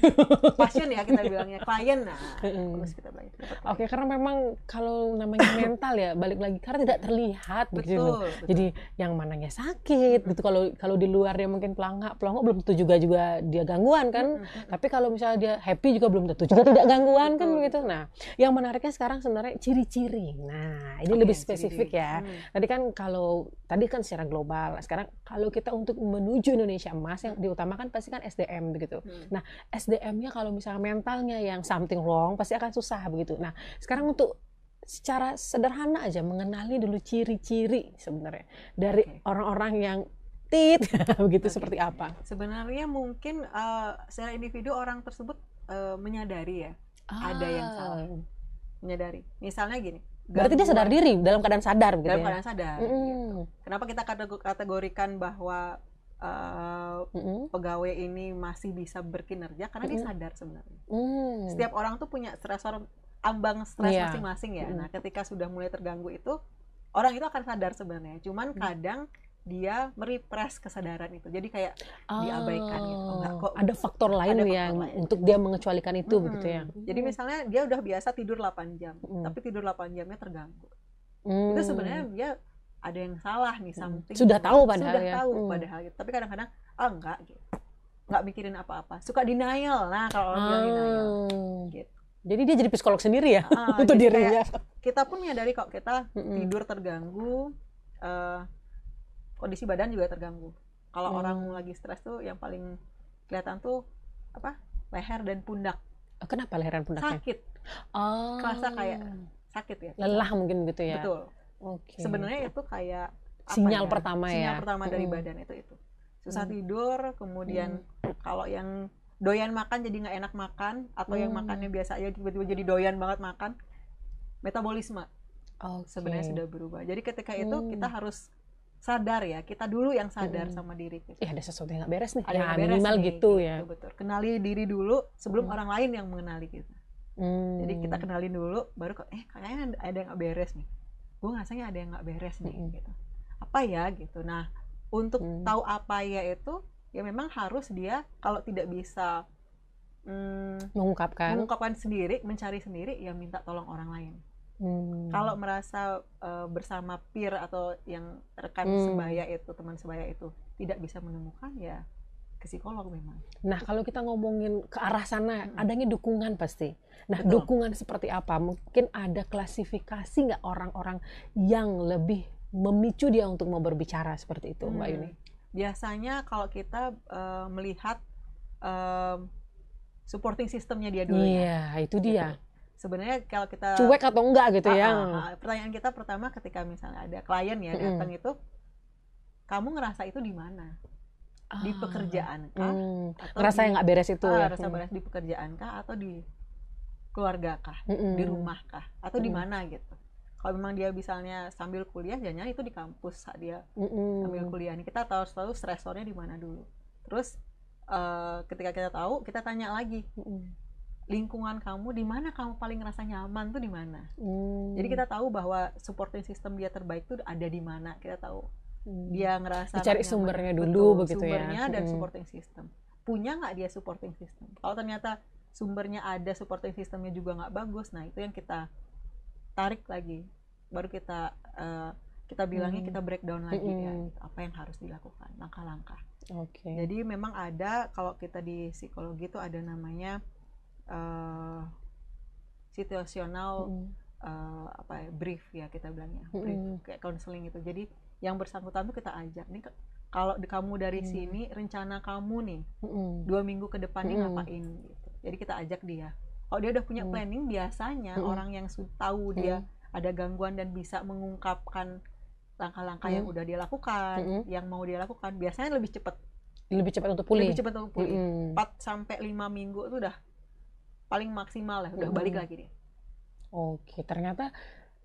pasien ya, kita bilangnya klien. Nah terus kita bilangnya Oke, karena memang kalau namanya mental ya balik lagi karena tidak terlihat betul. Jadi yang mananya sakit gitu, kalau di luar dia mungkin pelangak belum tentu juga dia gangguan kan. Tapi kalau misalnya dia happy juga belum tentu juga tidak gangguan kan begitu. Nah, yang menariknya sekarang sebenarnya ciri-ciri. Nah, ini lebih spesifik ya. Tadi kan secara global. Sekarang kalau kita untuk menuju Indonesia emas yang diutamakan pasti kan SDM begitu. Nah, SDM-nya kalau misalnya mentalnya yang something wrong pasti akan susah begitu. Nah, sekarang untuk secara sederhana aja mengenali dulu ciri-ciri sebenarnya dari orang-orang yang begitu seperti apa? Sebenarnya mungkin secara individu orang tersebut menyadari ya ada yang salah, menyadari. Misalnya gini. Berarti dia sadar diri dalam keadaan sadar begitu. Dalam keadaan sadar. Gitu. Kenapa kita kategorikan bahwa pegawai ini masih bisa berkinerja karena dia sadar sebenarnya. Setiap orang tuh punya stresor, ambang stres masing-masing ya. Nah, ketika sudah mulai terganggu itu, orang itu akan sadar sebenarnya. Cuman kadang dia merepress kesadaran itu, jadi kayak diabaikan gitu. Enggak kok, ada faktor lain yang untuk dia mengecualikan itu begitu ya. Jadi misalnya dia udah biasa tidur 8 jam, tapi tidur 8 jamnya terganggu. Itu sebenarnya dia ada yang salah nih, something. Sudah tahu padahal sudah tahu padahal gitu. Tapi kadang-kadang enggak gitu. Enggak mikirin apa-apa. Suka denial. Nah, kalau orang bilang denial gitu. Jadi dia jadi psikolog sendiri ya untuk dirinya. Kita pun menyadari kok kita tidur terganggu, kondisi badan juga terganggu. Kalau orang lagi stres tuh yang paling kelihatan tuh apa? Leher dan pundak. Kenapa leher dan pundaknya? Sakit. Kerasa kayak sakit ya. Lelah mungkin gitu ya. Betul. Sebenarnya itu kayak sinyal pertama ya. Sinyal pertama dari badan itu. Susah tidur, kemudian kalau yang doyan makan jadi nggak enak makan, atau yang makannya biasa aja tiba-tiba jadi doyan banget makan, metabolisme sebenarnya sudah berubah. Jadi ketika itu kita harus sadar ya, kita dulu yang sadar sama diri kita. Ada sesuatu yang nggak beres nih. Ada yang beres minimal nih, gitu ya. Betul. Kenali diri dulu sebelum orang lain yang mengenali kita. Jadi kita kenalin dulu, baru kok kayaknya ada yang nggak beres nih. Gue ngerasanya ada yang nggak beres nih. Gitu. Apa ya gitu. Nah, untuk tahu apa ya itu, ya memang harus dia kalau tidak bisa mengungkapkan sendiri, mencari sendiri, ya minta tolong orang lain. Kalau merasa bersama peer atau yang rekan sebaya itu, teman sebaya itu tidak bisa menemukan, ya ke psikolog memang. Nah, kalau kita ngomongin ke arah sana, adanya dukungan pasti. Nah, dukungan seperti apa? Mungkin ada klasifikasi nggak orang-orang yang lebih memicu dia untuk mau berbicara seperti itu, Mbak Yuni? Biasanya kalau kita melihat supporting systemnya dia dulu. Iya, itu dia. Gitu. Sebenarnya kalau kita cuek atau enggak gitu ya. Pertanyaan kita pertama ketika misalnya ada klien ya datang itu, kamu ngerasa itu di mana? Di pekerjaan kah? Ngerasa yang nggak beres itu ya? Rasa beres di pekerjaan kah? Atau di keluarga kah? Di rumah kah? Atau di mana gitu? Kalau memang dia misalnya sambil kuliah, jangan itu di kampus saat dia sambil kuliah. Kita tahu selalu stresornya di mana dulu. Terus ketika kita tahu, kita tanya lagi. Lingkungan kamu, di mana kamu paling ngerasa nyaman tuh di mana? Jadi kita tahu bahwa supporting system dia terbaik tuh ada di mana. Kita tahu dia ngerasa dicari sumbernya dulu, begitu ya. Sumbernya dan supporting system. Punya nggak dia supporting system? Kalau ternyata sumbernya ada, supporting systemnya juga nggak bagus, nah itu yang kita tarik lagi. Baru kita bilangnya kita breakdown lagi ya. Apa yang harus dilakukan, langkah-langkah. Jadi memang ada, kalau kita di psikologi itu ada namanya situasional brief ya, kita bilangnya brief, kayak counseling itu. Jadi yang bersangkutan tuh kita ajak nih, kalau kamu dari sini rencana kamu nih 2 minggu ke depan nih ngapain gitu. Jadi kita ajak dia. Kalau dia udah punya planning, biasanya orang yang tahu dia ada gangguan dan bisa mengungkapkan langkah-langkah yang udah dia lakukan, yang mau dia lakukan, biasanya lebih cepat untuk pulih. 4 sampai 5 minggu itu udah paling maksimal lah, udah balik lagi dia. Ternyata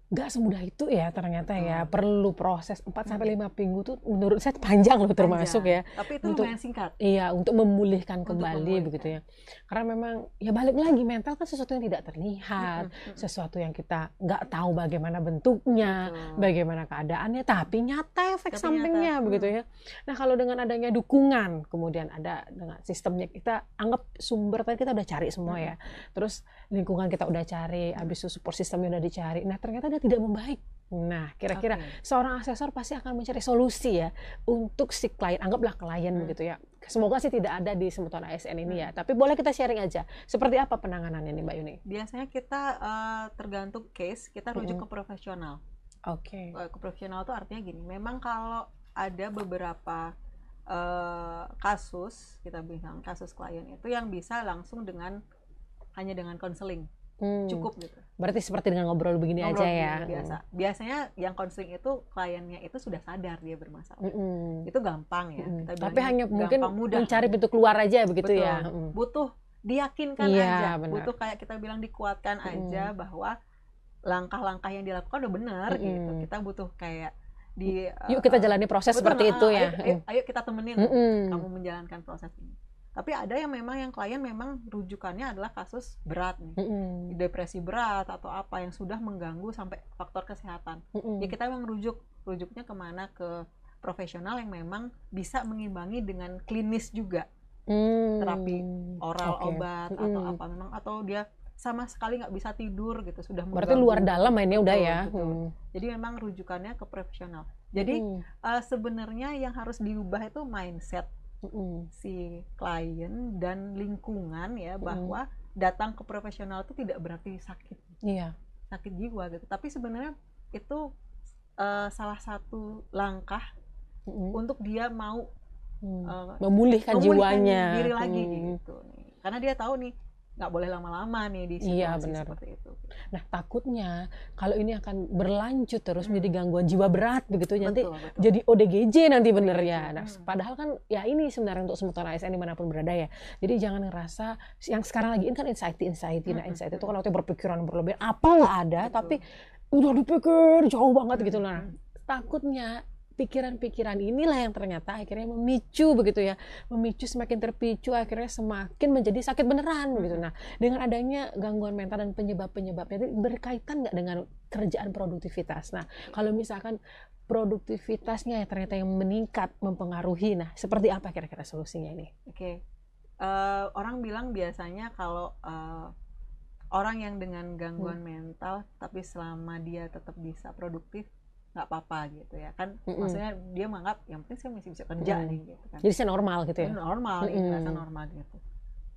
nggak semudah itu ya ternyata ya, perlu proses 4 sampai 5 minggu tuh menurut saya panjang loh termasuk ya. Tapi itu lumayan singkat. Iya, untuk memulihkan kembali begitu ya. Karena memang ya balik lagi, mental kan sesuatu yang tidak terlihat, sesuatu yang kita nggak tahu bagaimana bentuknya, bagaimana keadaannya, tapi nyata efek sampingnya begitu ya. Nah, kalau dengan adanya dukungan, kemudian ada dengan sistemnya, kita anggap sumber tadi kita udah cari semua ya. Terus lingkungan kita udah cari, habis itu support sistemnya udah dicari. Nah, ternyata tidak membaik. Nah, kira-kira seorang asesor pasti akan mencari solusi ya untuk si klien, anggaplah klien begitu ya. Semoga sih tidak ada di Sembutan ASN ini ya, tapi boleh kita sharing aja. Seperti apa penanganannya nih Mbak Yuni? Biasanya kita tergantung case, kita rujuk ke profesional. Ke profesional itu artinya gini, memang kalau ada beberapa kasus, kita bilang kasus klien itu yang bisa langsung hanya dengan konseling. Cukup gitu. Berarti seperti dengan ngobrol begini aja ya. Biasanya yang konseling itu kliennya itu sudah sadar dia bermasalah. Itu gampang ya. Tapi hanya mungkin mencari pintu keluar aja begitu. Betul. Ya. Butuh diyakinkan aja. Benar. Butuh kayak kita bilang dikuatkan aja bahwa langkah-langkah yang dilakukan udah benar gitu. Kita butuh kayak yuk kita jalani proses seperti itu ya. Ayo kita temenin kamu menjalankan proses ini. Tapi ada yang memang yang klien memang rujukannya adalah kasus berat nih, depresi berat atau apa yang sudah mengganggu sampai faktor kesehatan. Ya kita memang rujuknya kemana, ke profesional yang memang bisa mengimbangi dengan klinis juga, terapi oral, obat atau apa memang, atau dia sama sekali nggak bisa tidur gitu, sudah mengganggu. Berarti luar dalam mainnya udah ya. Jadi memang rujukannya ke profesional. Jadi sebenarnya yang harus diubah itu mindset si klien dan lingkungan ya, bahwa datang ke profesional itu tidak berarti sakit, sakit jiwa gitu. Tapi sebenarnya itu salah satu langkah untuk dia mau memulihkan jiwanya diri lagi gitu. Karena dia tahu nih nggak boleh lama-lama nih di situasi seperti itu. Nah, takutnya kalau ini akan berlanjut terus menjadi gangguan jiwa berat begitu, nanti jadi ODGJ nanti bener ya. Nah, padahal kan ya ini sebenarnya untuk semuanya ASN dimanapun berada ya. Jadi jangan ngerasa yang sekarang lagi ini kan anxiety. Nah, anxiety itu kan waktu berpikiran berlebihan apa nggak ada, tapi udah dipikir jauh banget gitu. Nah, takutnya pikiran-pikiran inilah yang ternyata akhirnya memicu begitu ya, memicu semakin terpicu, akhirnya semakin menjadi sakit beneran begitu. Nah, dengan adanya gangguan mental dan penyebab-penyebabnya itu berkaitan nggak dengan kerjaan produktivitas? Nah, kalau misalkan produktivitasnya ya ternyata yang meningkat mempengaruhi, nah seperti apa kira-kira solusinya ini? Orang bilang biasanya kalau orang yang dengan gangguan mental tapi selama dia tetap bisa produktif nggak apa-apa gitu ya kan, maksudnya dia menganggap yang penting saya masih bisa kerja nih gitu kan, jadi saya normal gitu ya, normal rasa normal gitu.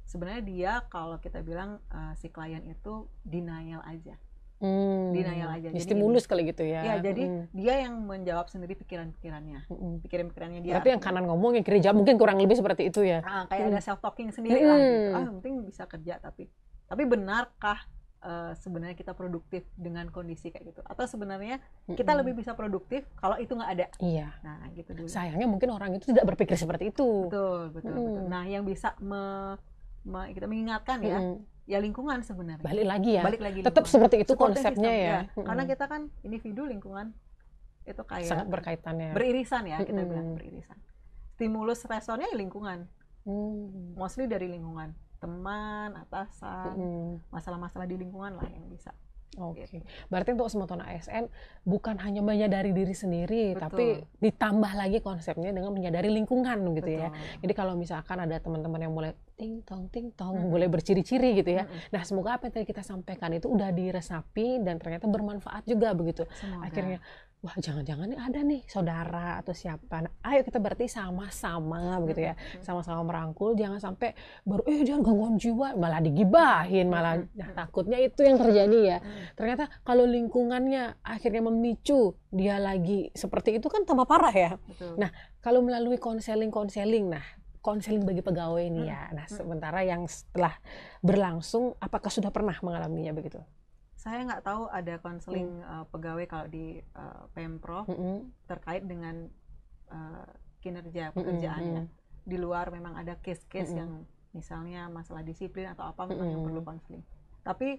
Sebenarnya dia kalau kita bilang si klien itu denial aja, jadi stimulus kali gitu ya. Ya jadi dia yang menjawab sendiri pikiran-pikirannya, pikiran-pikirannya dia. Berarti yang kanan ngomong yang kiri jawab, mungkin kurang lebih seperti itu ya. Kayak ada self talking sendiri lah gitu. Yang penting bisa kerja, tapi benarkah sebenarnya kita produktif dengan kondisi kayak gitu, atau sebenarnya kita lebih bisa produktif kalau itu nggak ada? Nah gitu dulu. Sayangnya mungkin orang itu tidak berpikir seperti itu. Betul. Nah yang bisa kita mengingatkan ya lingkungan sebenarnya. Balik lagi tetap lingkungan. Seperti itu Support konsepnya system, ya. Karena kita kan individu, lingkungan itu kayak sangat berkaitannya, beririsan ya, kita bilang beririsan. Stimulus responnya ya lingkungan, mostly dari lingkungan, teman, atasan, masalah-masalah di lingkungan lah yang bisa. Gitu. Berarti untuk Semoton ASN bukan hanya menyadari diri sendiri, tapi ditambah lagi konsepnya dengan menyadari lingkungan gitu ya. Jadi kalau misalkan ada teman-teman yang mulai ting tong mulai berciri-ciri gitu ya. Nah, semoga apa yang tadi kita sampaikan itu udah diresapi dan ternyata bermanfaat juga begitu. Semoga. Akhirnya wah, jangan-jangan nih ada nih saudara atau siapa. Nah, ayo kita berarti sama-sama begitu ya. Sama-sama merangkul, jangan sampai baru jangan gangguan jiwa malah digibahin, malah takutnya itu yang terjadi ya. Ternyata kalau lingkungannya akhirnya memicu dia lagi seperti itu kan tambah parah ya. Nah, kalau melalui konseling, nah konseling bagi pegawai ini ya. Nah, sementara yang setelah berlangsung apakah sudah pernah mengalaminya begitu? Saya nggak tahu ada konseling pegawai kalau di Pemprov terkait dengan kinerja pekerjaannya. Di luar memang ada case-case yang misalnya masalah disiplin atau apa memang yang perlu konseling. Tapi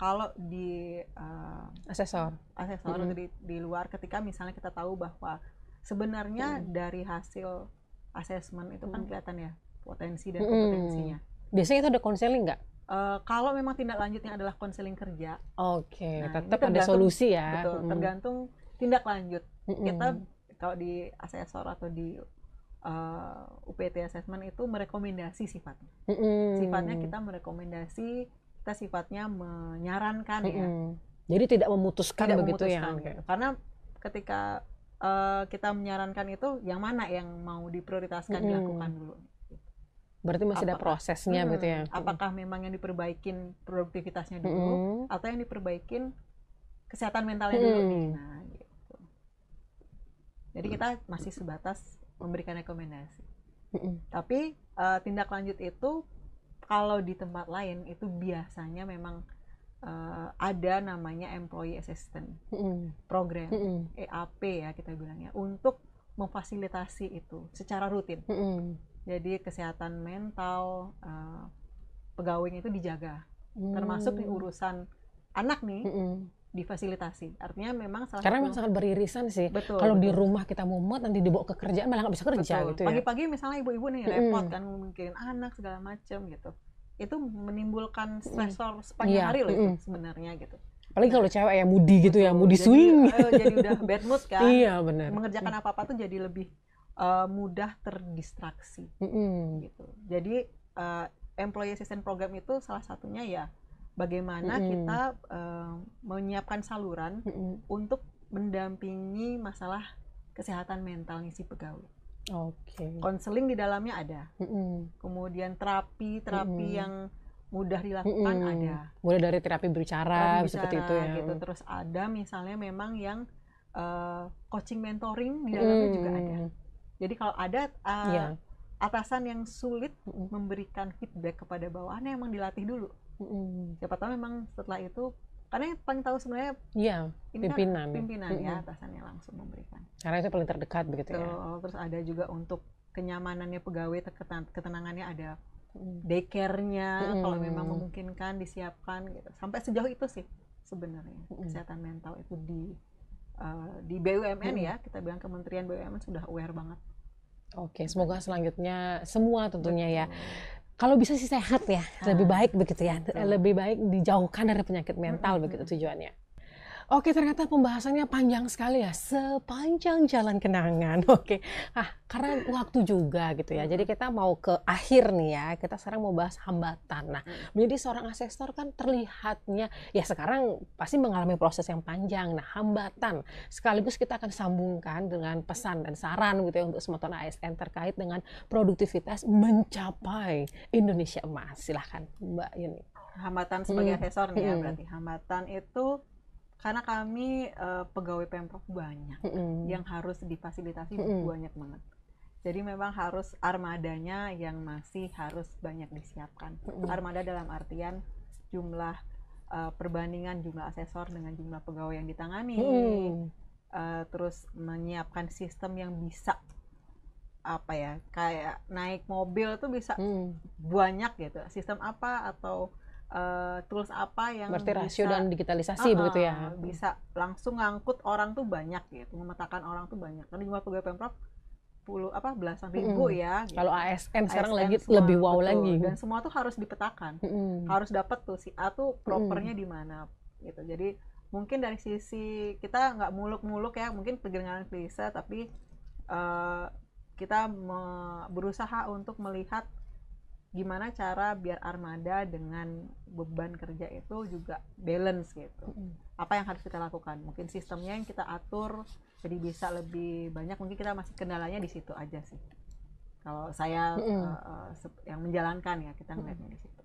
kalau di asesor di luar, ketika misalnya kita tahu bahwa sebenarnya dari hasil asesmen itu kan kelihatan ya potensi dan kompetensinya. Biasanya itu ada konseling nggak? Kalau memang tindak lanjutnya adalah konseling kerja, tetap ada solusi ya. Betul, tergantung tindak lanjut. Kita kalau di asesor atau di UPT assessment itu merekomendasi sifatnya. Sifatnya kita merekomendasi, kita sifatnya menyarankan ya. Jadi tidak memutuskan begitu ya. Karena ketika kita menyarankan itu, yang mana yang mau diprioritaskan dilakukan dulu. Berarti masih ada prosesnya gitu ya. Apakah memang yang diperbaikin produktivitasnya dulu, atau yang diperbaikin kesehatan mentalnya dulu nih. Nah, gitu. Jadi kita masih sebatas memberikan rekomendasi. Tapi tindak lanjut itu kalau di tempat lain itu biasanya memang ada namanya employee assistance program, EAP ya kita bilangnya, untuk memfasilitasi itu secara rutin. Jadi kesehatan mental pegawainya itu dijaga, termasuk nih urusan anak nih difasilitasi. Artinya memang karena memang sangat beririsan sih. Kalau di rumah kita mumet, nanti dibawa ke kerjaan malah nggak bisa kerja gitu ya. Pagi-pagi misalnya ibu-ibu nih repot kan mikirin anak segala macam gitu. Itu menimbulkan stresor sepanjang hari loh itu sebenarnya gitu. Apalagi kalau cewek ya moody gitu ya, moody jadi, swing. Jadi udah bad mood kan. Iya benar. Mengerjakan apa-apa tuh jadi lebih mudah terdistraksi. Gitu. Jadi Employee Assistance Program itu salah satunya ya bagaimana kita menyiapkan saluran untuk mendampingi masalah kesehatan mentalnya si pegawai. Konseling di dalamnya ada. Kemudian terapi yang mudah dilakukan ada. Mulai dari terapi berbicara seperti itu ya. Gitu. Terus ada misalnya memang yang coaching mentoring di dalamnya juga ada. Jadi kalau ada atasan yang sulit memberikan feedback kepada bawahannya, emang dilatih dulu. Siapa tahu memang setelah itu, karena yang paling tahu sebenarnya pimpinan ya, atasannya langsung memberikan. Karena itu paling terdekat begitu ya. Terus ada juga untuk kenyamanannya pegawai, ketenangannya ada daycare-nya kalau memang memungkinkan disiapkan gitu. Sampai sejauh itu sih sebenarnya kesehatan mental itu di BUMN ya, kita bilang Kementerian BUMN sudah aware banget. Semoga selanjutnya semua tentunya ya. Kalau bisa sih sehat ya, lebih baik begitu ya. Lebih baik dijauhkan dari penyakit mental begitu tujuannya. Ternyata pembahasannya panjang sekali ya, sepanjang jalan kenangan. Karena waktu juga gitu ya. Jadi kita mau ke akhir nih ya. Kita sekarang mau bahas hambatan. Nah, menjadi seorang asesor kan terlihatnya ya sekarang pasti mengalami proses yang panjang. Nah, hambatan sekaligus kita akan sambungkan dengan pesan dan saran gitu ya untuk teman-teman ASN terkait dengan produktivitas mencapai Indonesia Emas. Silahkan Mbak Yuni. Hambatan sebagai asesor nih ya, berarti hambatan itu karena kami pegawai Pemprov banyak yang harus difasilitasi banyak banget. Jadi memang harus armadanya yang masih harus banyak disiapkan. Armada dalam artian jumlah perbandingan jumlah asesor dengan jumlah pegawai yang ditangani. Terus menyiapkan sistem yang bisa kayak naik mobil tuh bisa banyak gitu. Sistem apa atau tools apa yang berarti rasio dan digitalisasi begitu ya, bisa langsung ngangkut orang tuh banyak gitu, memetakan orang tuh banyak. Karena jumlah pegawai Pemprov belasan ribu ya gitu. Kalau ASN sekarang lagi lebih wow lagi, dan semua tuh harus dipetakan, harus dapat tuh si A tuh propernya di mana gitu. Jadi mungkin dari sisi kita nggak muluk-muluk ya, mungkin kedengaran klise, tapi kita berusaha untuk melihat gimana cara biar armada dengan beban kerja itu juga balance gitu. Apa yang harus kita lakukan? Mungkin sistemnya yang kita atur jadi bisa lebih banyak. Mungkin kita masih kendalanya di situ aja sih. Kalau saya yang menjalankan ya, kita ngeliatnya di situ.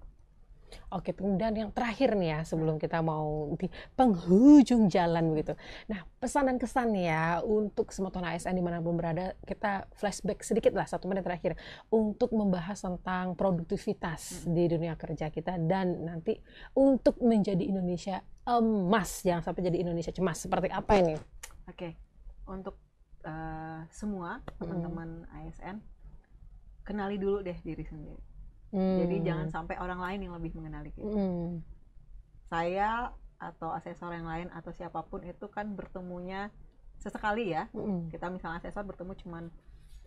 Kemudian yang terakhir nih ya, sebelum kita mau di penghujung jalan begitu. Nah, pesan dan kesan ya untuk semua ASN dimanapun berada, kita flashback sedikit lah 1 menit terakhir untuk membahas tentang produktivitas di dunia kerja kita dan nanti untuk menjadi Indonesia emas, jangan sampai jadi Indonesia cemas. Seperti apa ini? Untuk semua teman-teman ASN, kenali dulu deh diri sendiri. Jadi jangan sampai orang lain yang lebih mengenali kita. Saya atau asesor yang lain atau siapapun itu kan bertemunya sesekali ya. Kita misalnya asesor bertemu cuma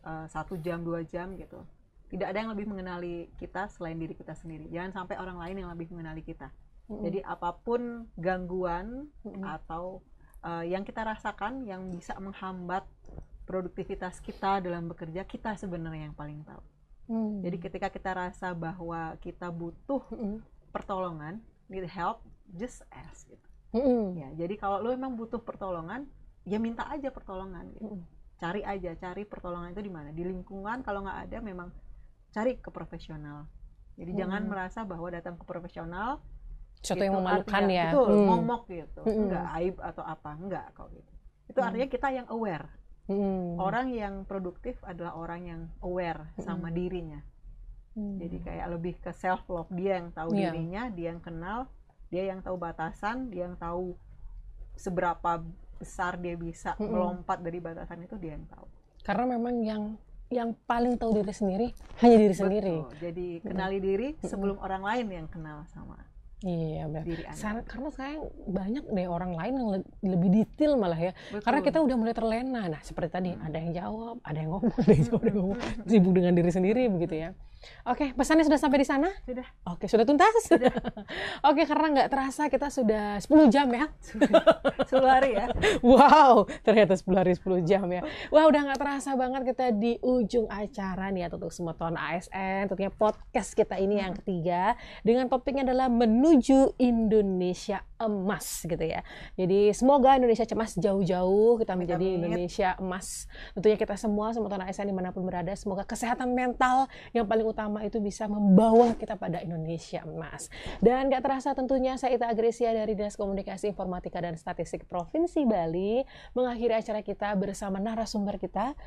1 jam 2 jam gitu. Tidak ada yang lebih mengenali kita selain diri kita sendiri. Jangan sampai orang lain yang lebih mengenali kita. Jadi apapun gangguan atau yang kita rasakan yang bisa menghambat produktivitas kita dalam bekerja, kita sebenarnya yang paling tahu. Jadi ketika kita rasa bahwa kita butuh pertolongan, need help, just ask gitu. Ya, jadi kalau lo memang butuh pertolongan, ya minta aja pertolongan gitu. Cari pertolongan itu di mana? Di lingkungan. Kalau nggak ada, memang cari ke profesional. Jadi jangan merasa bahwa datang ke profesional sesuatu yang memalukan ya. Betul, momok gitu. Enggak aib atau apa, enggak kok gitu. Itu artinya kita yang aware. Orang yang produktif adalah orang yang aware sama dirinya. Jadi kayak lebih ke self love, dia yang tahu dirinya, dia yang kenal, dia yang tahu batasan, dia yang tahu seberapa besar dia bisa melompat dari batasan itu, dia yang tahu. Karena memang yang paling tahu diri sendiri hanya diri sendiri. Jadi kenali diri sebelum orang lain yang kenal sama. Iya benar. Karena sekarang banyak deh orang lain yang lebih detail malah ya. Karena kita udah mulai terlena. Nah seperti tadi ada yang jawab, ada yang ngomong, sibuk dengan diri sendiri begitu ya. Oke, pesannya sudah sampai di sana? Sudah. Oke, sudah tuntas? Sudah. Oke, karena nggak terasa kita sudah 10 jam ya. 10 hari ya. Wow, ternyata 10 hari 10 jam ya. Wah, udah nggak terasa banget kita di ujung acara nih ya untuk semua teman ASN. Tentunya podcast kita ini yang ketiga dengan topiknya adalah menuju Indonesia emas gitu ya. Jadi semoga Indonesia cemas jauh-jauh kita menjadi Indonesia emas. Tentunya kita semua teman ASN dimanapun berada, semoga kesehatan mental yang paling utama itu bisa membawa kita pada Indonesia emas. Dan gak terasa tentunya saya Ita Agresia dari Dinas Komunikasi Informatika dan Statistik Provinsi Bali mengakhiri acara kita bersama narasumber kita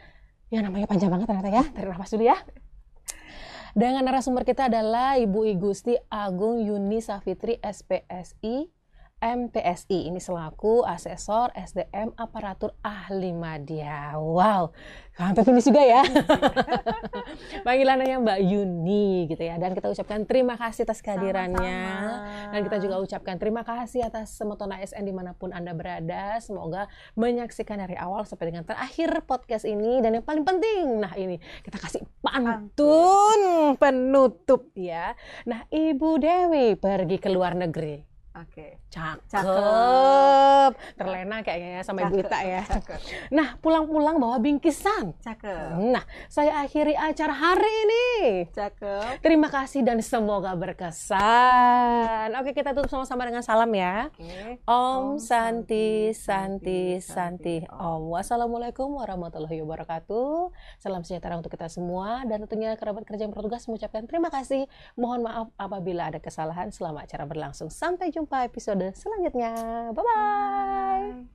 yang namanya panjang banget ternyata ya. Tarik nafas dulu ya. Dengan narasumber kita adalah Ibu I Gusti Agung Yuni Safitri SPSI MPSI, ini selaku asesor SDM aparatur ahli media. Wow, hampir finish juga ya. Panggilannya Mbak Yuni gitu ya. Dan kita ucapkan terima kasih atas kehadirannya. Sama-sama. Dan kita juga ucapkan terima kasih atas semua teman ASN dimanapun Anda berada. Semoga menyaksikan dari awal sampai dengan terakhir podcast ini. Dan yang paling penting, nah ini kita kasih pantun penutup ya. Nah, Ibu Dewi pergi ke luar negeri. Oke. Cakep. Terlena kayaknya ya sama Ibu Ita ya. Nah, pulang-pulang bawa bingkisan. Cakep. Nah, saya akhiri acara hari ini. Cakep. Terima kasih dan semoga berkesan. Oke, kita tutup sama-sama dengan salam ya. Oke. Om Santi Santi Santi Om. Wassalamualaikum warahmatullahi wabarakatuh. Salam sejahtera untuk kita semua dan tentunya kerabat kerja yang bertugas mengucapkan terima kasih. Mohon maaf apabila ada kesalahan selama acara berlangsung. Sampai jumpa episode selanjutnya. Bye-bye.